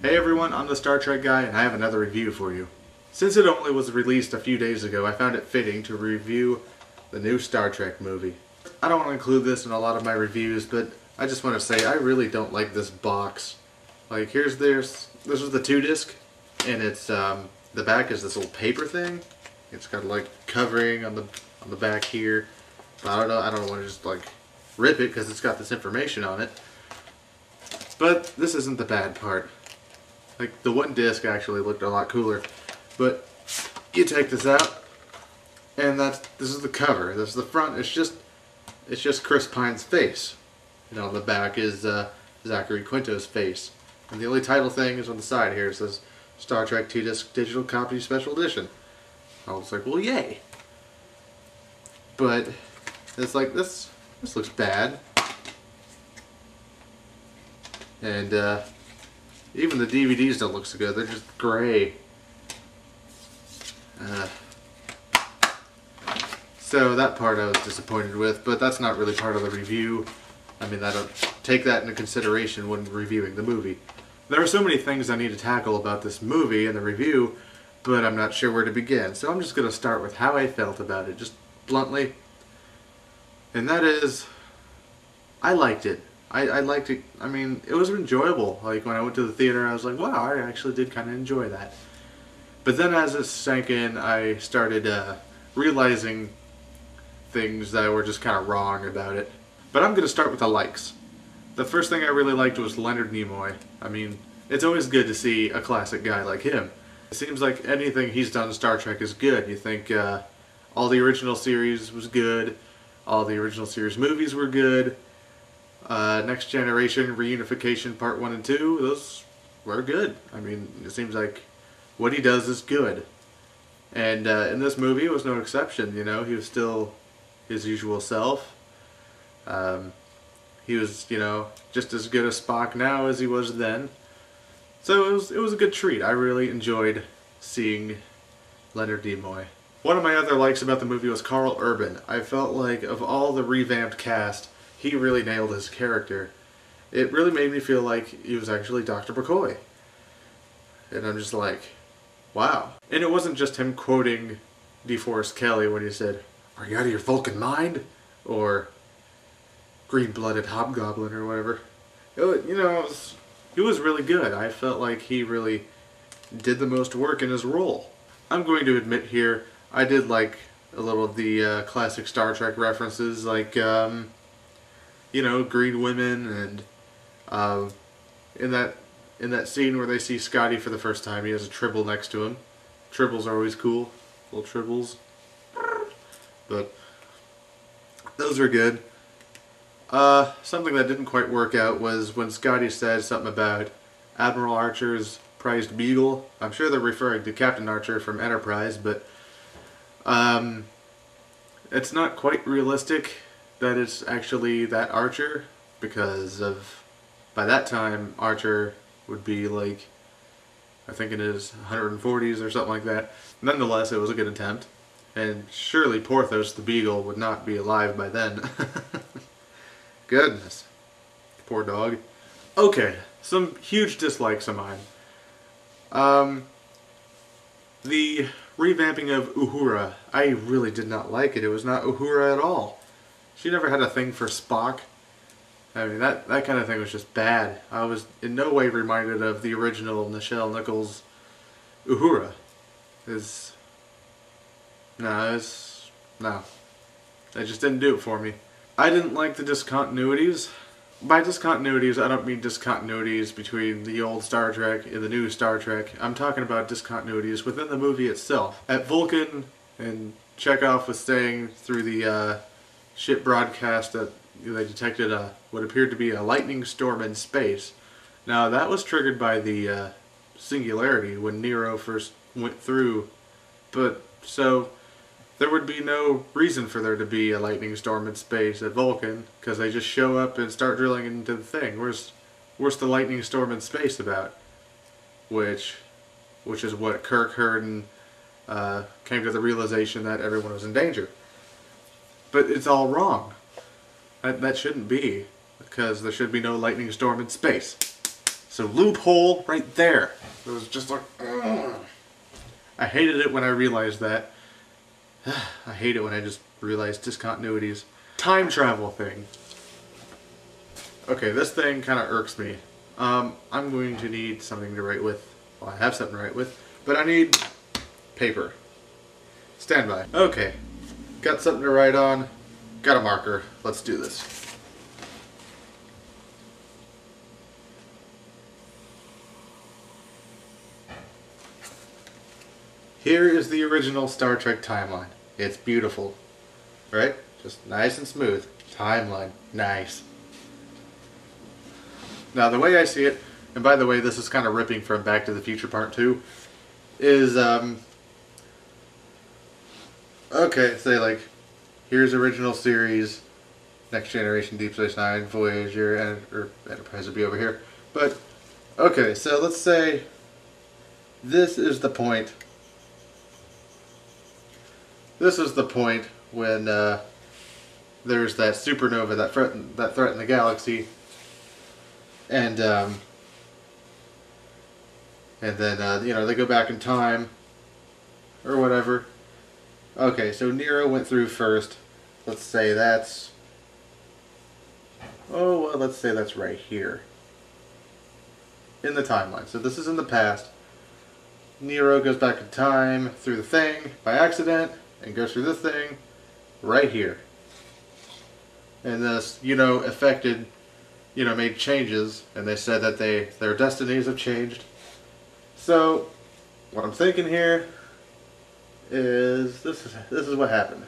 Hey everyone, I'm the Star Trek guy and I have another review for you. Since it only was released a few days ago, I found it fitting to review the new Star Trek movie. I don't want to include this in a lot of my reviews, but I just want to say I really don't like this box. Like this is the 2-disc, and it's the back is this little paper thing. It's got like covering on the back here. But I don't want to just like rip it because it's got this information on it. But this isn't the bad part. Like, the one disc actually looked a lot cooler. But you take this out, and this is the cover. This is the front. It's just Chris Pine's face. And on the back is Zachary Quinto's face. And the only title thing is on the side here. It says Star Trek 2-disc digital copy special edition. I was like, well, yay. But it's like this looks bad. And even the DVDs don't look so good. They're just gray. So that part I was disappointed with, but that's not really part of the review. I mean, I don't take that into consideration when reviewing the movie. There are so many things I need to tackle about this movie in the review, but I'm not sure where to begin. So I'm just going to start with how I felt about it, just bluntly. And that is, I liked it. I liked it. I mean, it was enjoyable. Like, when I went to the theater, I was like, wow, I actually did kind of enjoy that. But then as it sank in, I started realizing things that were just kind of wrong about it. But I'm going to start with the likes. The first thing I really liked was Leonard Nimoy. I mean, it's always good to see a classic guy like him. It seems like anything he's done in Star Trek is good. You think all the original series was good, all the original series movies were good, Next Generation, Reunification Part 1 and 2, those were good. I mean, it seems like what he does is good. And in this movie, it was no exception, you know. He was still his usual self. He was, you know, just as good a Spock now as he was then. So it was a good treat. I really enjoyed seeing Leonard Nimoy. One of my other likes about the movie was Carl Urban. I felt like of all the revamped cast, he really nailed his character. It really made me feel like he was actually Dr. McCoy. And I'm just like, wow. And it wasn't just him quoting DeForest Kelley when he said, "Are you out of your Vulcan mind?" Or green-blooded hobgoblin or whatever. You know, it was really good. I felt like he really did the most work in his role. I'm going to admit here, I did like a little of the classic Star Trek references, like, you know, green women, and in that scene where they see Scotty for the first time, he has a Tribble next to him. Tribbles are always cool. Little Tribbles. But those are good. Something that didn't quite work out was when Scotty said something about Admiral Archer's prized beagle. I'm sure they're referring to Captain Archer from Enterprise, but it's not quite realistic that it's actually that Archer, because by that time Archer would be like, I think in his 140s or something like that. Nonetheless, it was a good attempt, and surely Porthos the Beagle would not be alive by then. Goodness. Poor dog. Okay, some huge dislikes of mine. The revamping of Uhura, I really did not like it. It was not Uhura at all. She never had a thing for Spock. I mean, that kind of thing was just bad. I was in no way reminded of the original Nichelle Nichols Uhura. No. They just didn't do it for me. I didn't like the discontinuities. By discontinuities, I don't mean discontinuities between the old Star Trek and the new Star Trek. I'm talking about discontinuities within the movie itself. At Vulcan, and Checkov was saying through the ship broadcast that they detected what appeared to be a lightning storm in space. Now, that was triggered by the singularity when Nero first went through. But, so there would be no reason for there to be a lightning storm in space at Vulcan, because they just show up and start drilling into the thing. Where's the lightning storm in space about? Which is what Kirk heard and came to the realization that everyone was in danger. But it's all wrong. That shouldn't be, because there should be no lightning storm in space. So loophole right there. It was just like, ugh. I hated it when I realized that. I hate it when I just realize discontinuities. Time travel thing. Okay, this thing kind of irks me. I'm going to need something to write with. Well, I have something to write with, but I need paper. Stand by. Okay, got something to write on. Got a marker. Let's do this. Here is the original Star Trek timeline. It's beautiful, right? Just nice and smooth. Timeline. Nice. Now, the way I see it, and by the way, this is kind of ripping from Back to the Future Part 2, is, okay, say like, here's original series, Next Generation, Deep Space Nine, Voyager, or Enterprise would be over here. But, okay, so let's say this is the point. This is the point when there's that supernova that threatened the galaxy. And then, you know, they go back in time, or whatever. Okay, so Nero went through first. Let's say that's, oh, well, let's say that's right here in the timeline. So this is in the past. Nero goes back in time through the thing by accident and goes through this thing right here. And this, you know, affected, you know, made changes, and they said that their destinies have changed. So what I'm thinking here is this is what happened.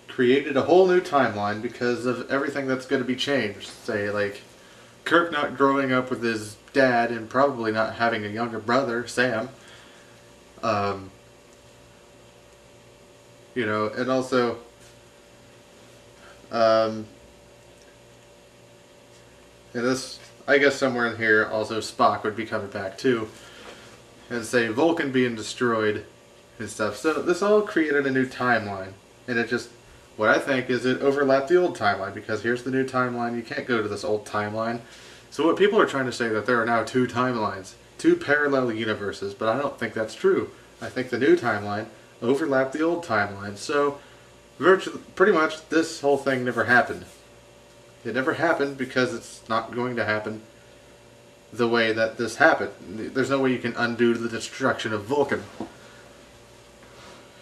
Created a whole new timeline because of everything that's going to be changed. Say like Kirk not growing up with his dad and probably not having a younger brother, Sam. You know, and also, and this, I guess somewhere in here, also Spock would be coming back too, and say Vulcan being destroyed and stuff. So this all created a new timeline, and it just, what I think is it overlapped the old timeline, because here's the new timeline, you can't go to this old timeline. So what people are trying to say that there are now two timelines, two parallel universes, but I don't think that's true. I think the new timeline overlapped the old timeline, so virtually, pretty much this whole thing never happened. It never happened because it's not going to happen the way that this happened. There's no way you can undo the destruction of Vulcan.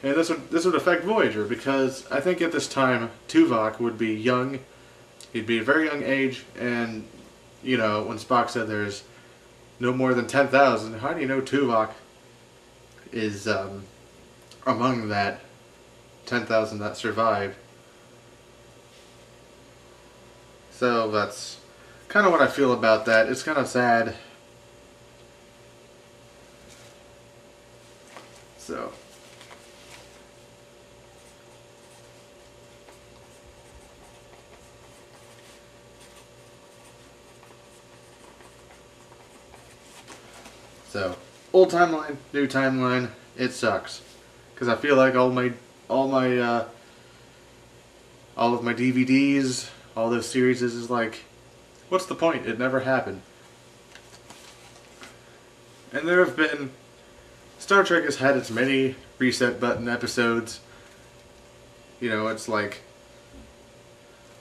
And this would affect Voyager, because I think at this time Tuvok would be young. He'd be a very young age, and you know, when Spock said there's no more than 10,000, how do you know Tuvok is among that 10,000 that survived? So that's kind of what I feel about that. It's kind of sad. So old timeline, new timeline, it sucks. Because I feel like all of my DVDs, all those series is like, what's the point? It never happened. And there have been, Star Trek has had its many reset button episodes. You know, it's like,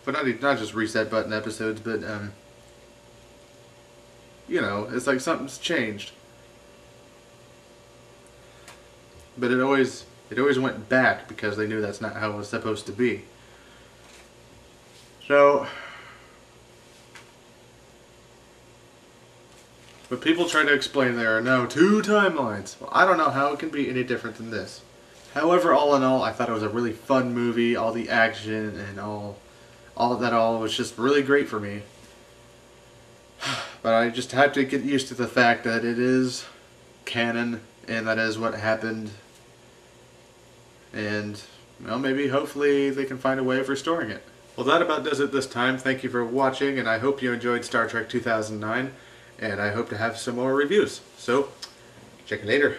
but not just reset button episodes, but you know, it's like something's changed. But it always went back because they knew that's not how it was supposed to be. So, but people try to explain there are now two timelines. Well, I don't know how it can be any different than this. However, all in all, I thought it was a really fun movie. All the action and all of that was just really great for me. But I just have to get used to the fact that it is canon, and that is what happened. And, well, maybe, hopefully, they can find a way of restoring it. Well, that about does it this time. Thank you for watching, and I hope you enjoyed Star Trek 2009, and I hope to have some more reviews. So, check you later.